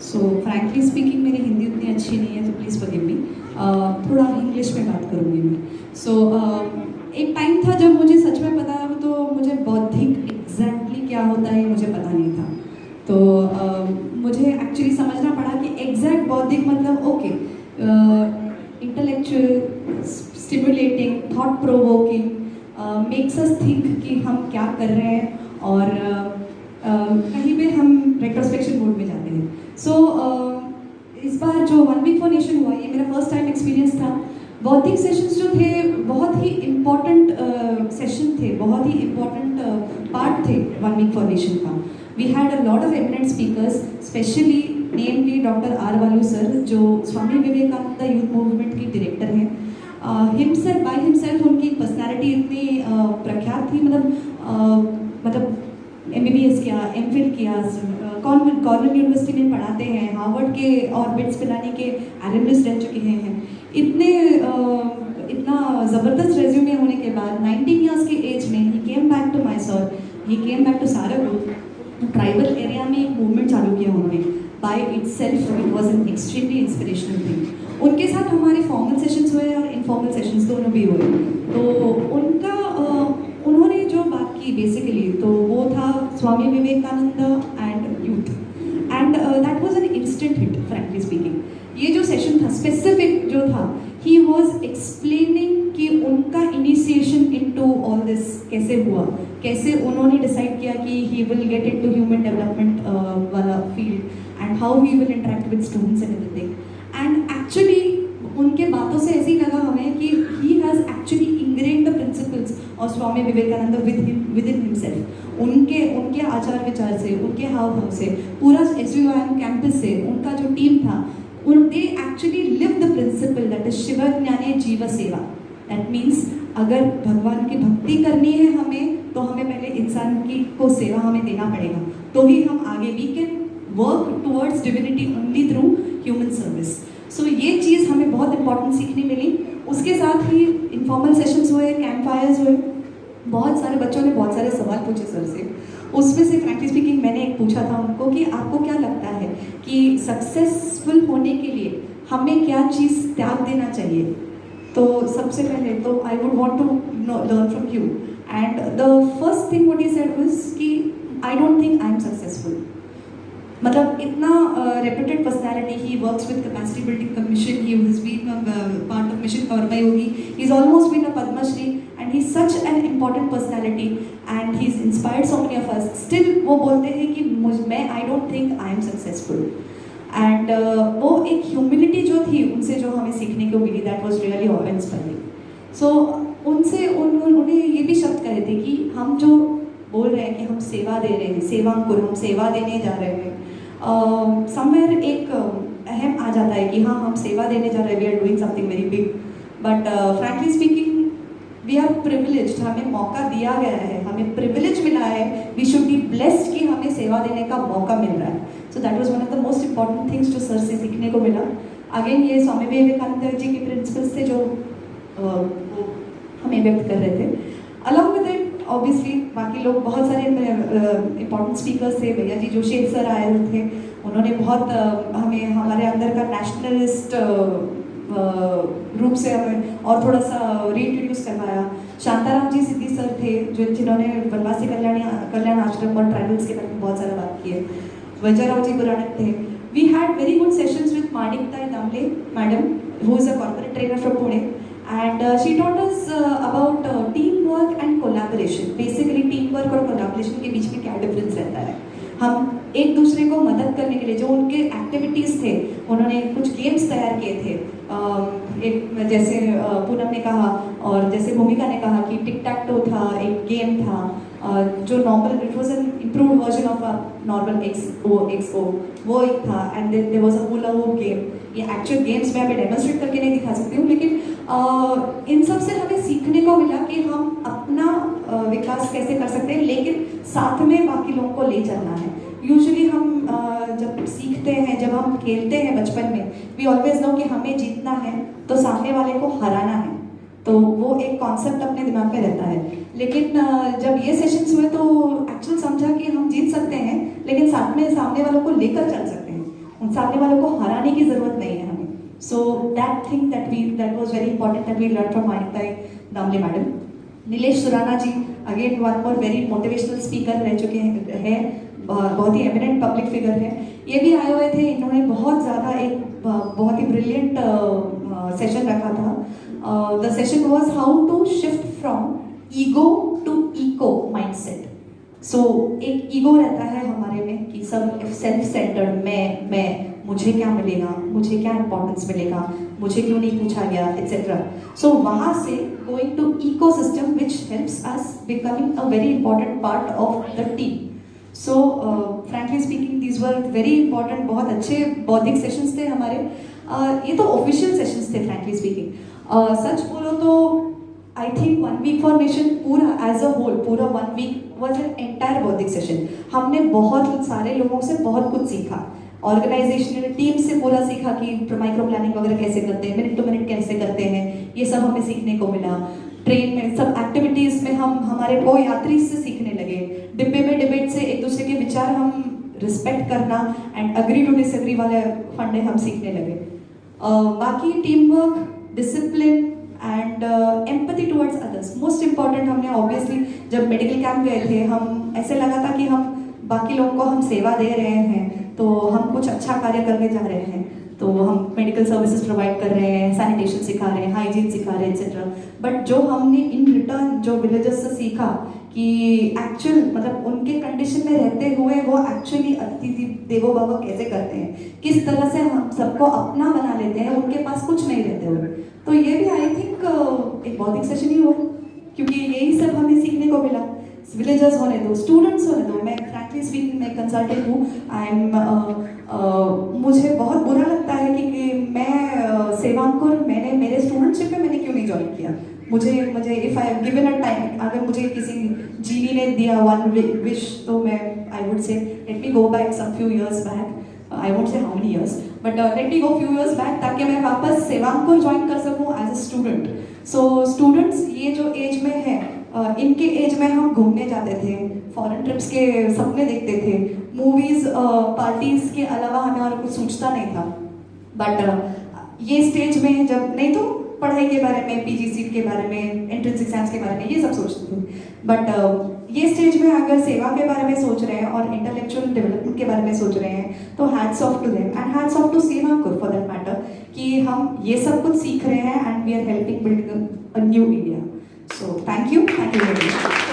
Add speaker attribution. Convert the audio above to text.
Speaker 1: सो frankly speaking मेरी हिंदी उतनी अच्छी नहीं है, तो प्लीज़ फॉरगिव मी। थोड़ा इंग्लिश में बात करूँगी मैं। एक टाइम था जब मुझे सच में पता, तो मुझे बौद्धिक एग्जैक्टली क्या होता है मुझे पता नहीं था। तो मुझे एक्चुअली समझना पड़ा कि एग्जैक्ट बौद्धिक मतलब okay, intellectual, stimulating, thought provoking, makes us think कि हम क्या कर रहे हैं, और कहीं पे हम रेट्रोस्पेक्शन मोड में जाते हैं। इस बार जो 1 वीक फॉर नेशन हुआ, ये मेरा फर्स्ट टाइम एक्सपीरियंस था। बौद्धिक सेशंस जो थे बहुत ही इम्पॉर्टेंट सेशन थे, बहुत ही इम्पॉर्टेंट पार्ट थे 1 वीक फॉर नेशन का। We had a lot of eminent speakers, specially namely doctor R Balu sir, जो स्वामी विवेकानंद यूथ मूवमेंट की डायरेक्टर हैं। हिमसेल्फ बाय हिमसेल्फ उनकी पर्सनैलिटी इतनी प्रख्यात थी, मतलब MBBS किया, MPhil किया, कॉर्नेल यूनिवर्सिटी में पढ़ाते हैं, हार्वर्ड के और बिट्स पिलानी के एलुमनस रह चुके हैं। इतना ज़बरदस्त रेज्यूमे होने के बाद 19 ईयर्स के एज में ही came back to Mysore, he came back to Saragur. Tribal area में एक मूवमेंट चालू किया उन्होंने। By itself it was an extremely inspirational thing. उनके साथ हमारे फॉर्मल सेशंस हुए और इनफॉर्मल सेशंस दोनों भी हुए। तो उन्होंने जो बात की बेसिकली, तो वो था Swami Vivekananda and youth, and that was an instant hit frankly speaking. ये जो सेशन था स्पेसिफिक जो था, ही वाज एक्सप्लेनिंग कि उनका इनिशिएशन इनटू ऑल दिस कैसे हुआ, कैसे उन्होंने डिसाइड किया कि he will get into human development वाला field, and how he will interact with students and everything. And actually उनके बातों से ऐसे ही लगा हमें कि he has actually ingrained the principles of Swami Vivekananda within himself. उनके आचार विचार से, उनके हाव भाव से, पूरा SUIM कैंपस से, उनका जो टीम था, they actually live the principle that is शिव ज्ञाने जीव सेवा। दैट मीन्स अगर भगवान की भक्ति करनी है हमें, तो हमें पहले इंसान को सेवा हमें देना पड़ेगा, तो ही हम आगे we can work towards divinity only through human service. ये चीज़ हमें बहुत इंपॉर्टेंट सीखने मिली। उसके साथ ही इनफॉर्मल सेशंस हुए, कैंप फायर्स हुए, बहुत सारे बच्चों ने बहुत सारे सवाल पूछे सर से। उसमें से फ्रैंकली स्पीकिंग मैंने एक पूछा था उनको कि आपको क्या लगता है कि सक्सेसफुल होने के लिए हमें क्या चीज़ त्याग देना चाहिए। तो सबसे पहले तो I would want to learn from you, and the first thing what he said was कि I don't think I am successful. मतलब इतना reputed personality, he works with capacity building commission, he has been part of mission Karmayogi, he is almost been a Padmashri, and he is such an important personality, and he is inspired so many of us. Still वो बोलते हैं कि मैं आई don't think I am successful. And वो एक humility जो थी उनसे, जो हमें सीखने को मिली, that was really all inspiring. उनसे उन्होंने ये भी शब्द कहे थे कि हम जो बोल रहे हैं कि हम सेवा दे रहे हैं, सेवांकुर, हम सेवा देने जा रहे हैं, समवेयर एक अहम आ जाता है कि हाँ हम सेवा देने जा रहे हैं, we are doing something very big. But frankly speaking we are privileged, हमें मौका दिया गया है, हमें प्रिविलेज मिला है, वी शुड बी ब्लेस्ड कि हमें सेवा देने का मौका मिल रहा है। So that was one of the most important things जो सर से सीखने को मिला। अगेन ये स्वामी विवेकानंद जी के प्रिंसिपल्स थे जो हमें व्यक्त कर रहे थे। अलॉन्ग विद इट ऑब्वियसली बाकी लोग, बहुत सारे इंपॉर्टेंट स्पीकर्स थे। भैया जी जोशी सर आए हुए थे, उन्होंने बहुत हमें हमारे अंदर का नेशनलिस्ट रूप से हमें और थोड़ा सा रीइंट्रोड्यूस करवाया। शांताराम जी सिद्धि सर थे, जिन्होंने वनवासी कल्याण आश्रम और ट्राइबल्स के बारे में बहुत सारा बात की है। वजराव जी पुराणक थे। We had very good sessions with Manikatai Damle madam, who is a corporate trainer from Pune, and she taught us about teamwork and collaboration. Basically teamwork और collaboration के बीच में क्या डिफरेंस रहता है। हम एक दूसरे को मदद करने के लिए जो उनके एक्टिविटीज़ थे, उन्होंने कुछ गेम्स तैयार किए थे। एक जैसे पूनम ने कहा और जैसे भूमिका ने कहा कि टिक टैक टो था, एक गेम था जो normal, it was an improved version of a normal XO, वो एक था। And then there was a hula hoop game. ये एक्चुअल गेम्स मैं अभी डेमोन्स्ट्रेट करके नहीं दिखा सकती हूँ, लेकिन इन सब से हमें सीखने को मिला कि हम अपना विकास कैसे कर सकते हैं, लेकिन साथ में बाकी लोगों को ले चलना है। यूजुअली हम जब सीखते हैं, जब हम खेलते हैं बचपन में, वी ऑलवेज नो कि हमें जीतना है तो सामने वाले को हराना है, तो वो एक कॉन्सेप्ट अपने दिमाग में रहता है। लेकिन जब ये सेशंस हुए तो एक्चुअल समझा कि हम जीत सकते हैं, लेकिन साथ में सामने वालों को लेकर चल सकते हैं, सामने वालों को हराने की ज़रूरत नहीं है हमें. So that thing that was very important that we learned from Anita Damle madam. Nilesh Surana ji again one more very motivational speaker रह चुके हैं, बहुत ही एमिनेंट पब्लिक फिगर है. ये भी आए हुए थे, इन्होंने बहुत ज़्यादा एक बहुत ही ब्रिलियंट सेशन रखा था. The session was how to shift from ego to eco mindset. So एक ईगो रहता है हमारे में कि सब सेल्फ सेंटर्ड, मैं मुझे क्या मिलेगा, मुझे क्या इंपॉर्टेंस मिलेगा, मुझे क्यों नहीं पूछा गया, एट्सेट्रा. सो वहाँ से going to eco system which helps us becoming a very important part of the team. So frankly speaking these were very important, बहुत अच्छे बौद्धिक सेशंस थे हमारे. ये तो ऑफिशियल सेशंस थे फ्रैंकली स्पीकिंग. सच बोलो तो I think 1 week for nation पूरा एज अ होल पूरा 1 वीक वॉज एन एंटायर बौद्धिक सेशन. हमने बहुत सारे लोगों से बहुत कुछ सीखा, ऑर्गेनाइजेशनल टीम से पूरा सीखा कि माइक्रो प्लानिंग वगैरह कैसे करते हैं, मिनट टू मिनट कैसे करते हैं, ये सब हमें सीखने को मिला. ट्रेन में सब एक्टिविटीज़ में हम हमारे को यात्री से सीखने लगे. डिब्बे में डिबेट से एक दूसरे के विचार हम रिस्पेक्ट करना एंड अग्री टू डिसएग्री वाले फंडे हम सीखने लगे. बाकी team work, discipline and empathy towards others most important. हमने ऑब्वियसली जब मेडिकल कैंप गए थे, हम ऐसे लगा था कि हम बाकी लोगों को हम सेवा दे रहे हैं, तो हम कुछ अच्छा कार्य करने जा रहे हैं, तो हम मेडिकल सर्विसेज प्रोवाइड कर रहे हैं, सैनिटेशन सिखा रहे हैं, हाइजीन सिखा रहे हैं, एक्सेट्रा. बट जो हमने इन रिटर्न जो विलेजर्स से सीखा कि एक्चुअल मतलब उनके कंडीशन में रहते हुए वो एक्चुअली अतिथि देवो भव कैसे करते हैं, किस तरह से हम सबको अपना बना लेते हैं उनके पास कुछ नहीं रहते हुए. तो ये भी आई थिंक एक बौद्धिक सेशन ही हो, क्योंकि यही सब हमें सीखने को मिला. विलेजर्स होने दो, स्टूडेंट्स होने दो. मैं फ्रैंकली स्पीकिंग मैं कंसल्टेंट हूँ. मुझे बहुत बुरा लगता है कि मैं सेवांकुर मैंने मेरे स्टूडेंटशिप में मैंने क्यों नहीं ज्वाइन किया. मुझे if I given a time, अगर मुझे किसी जीनी ने दिया वन विश, तो मैं I would say let me go back some few years back. I won't say how many years, but let me go few years back, ताकि मैं वापस सेवांकुर ज्वाइन कर सकूँ as a student. So students ये जो as में है, इनके एज में हम घूमने जाते थे, फॉरेन ट्रिप्स के सपने देखते थे, मूवीज़ पार्टीज़ के अलावा हमें और कुछ सोचता नहीं था. बट ये स्टेज में जब नहीं तो पढ़ाई के बारे में, पीजी सीट के बारे में, एंट्रेंस एग्जाम्स के बारे में ये सब सोचते थे. बट ये स्टेज में अगर सेवा के बारे में सोच रहे हैं और इंटेलेक्चुअल डेवलपमेंट के बारे में सोच रहे हैं, तो hats off to them and hats off to Sevankur for that matter कि हम ये सब कुछ सीख रहे हैं and we are helping build a new India. So thank you very much.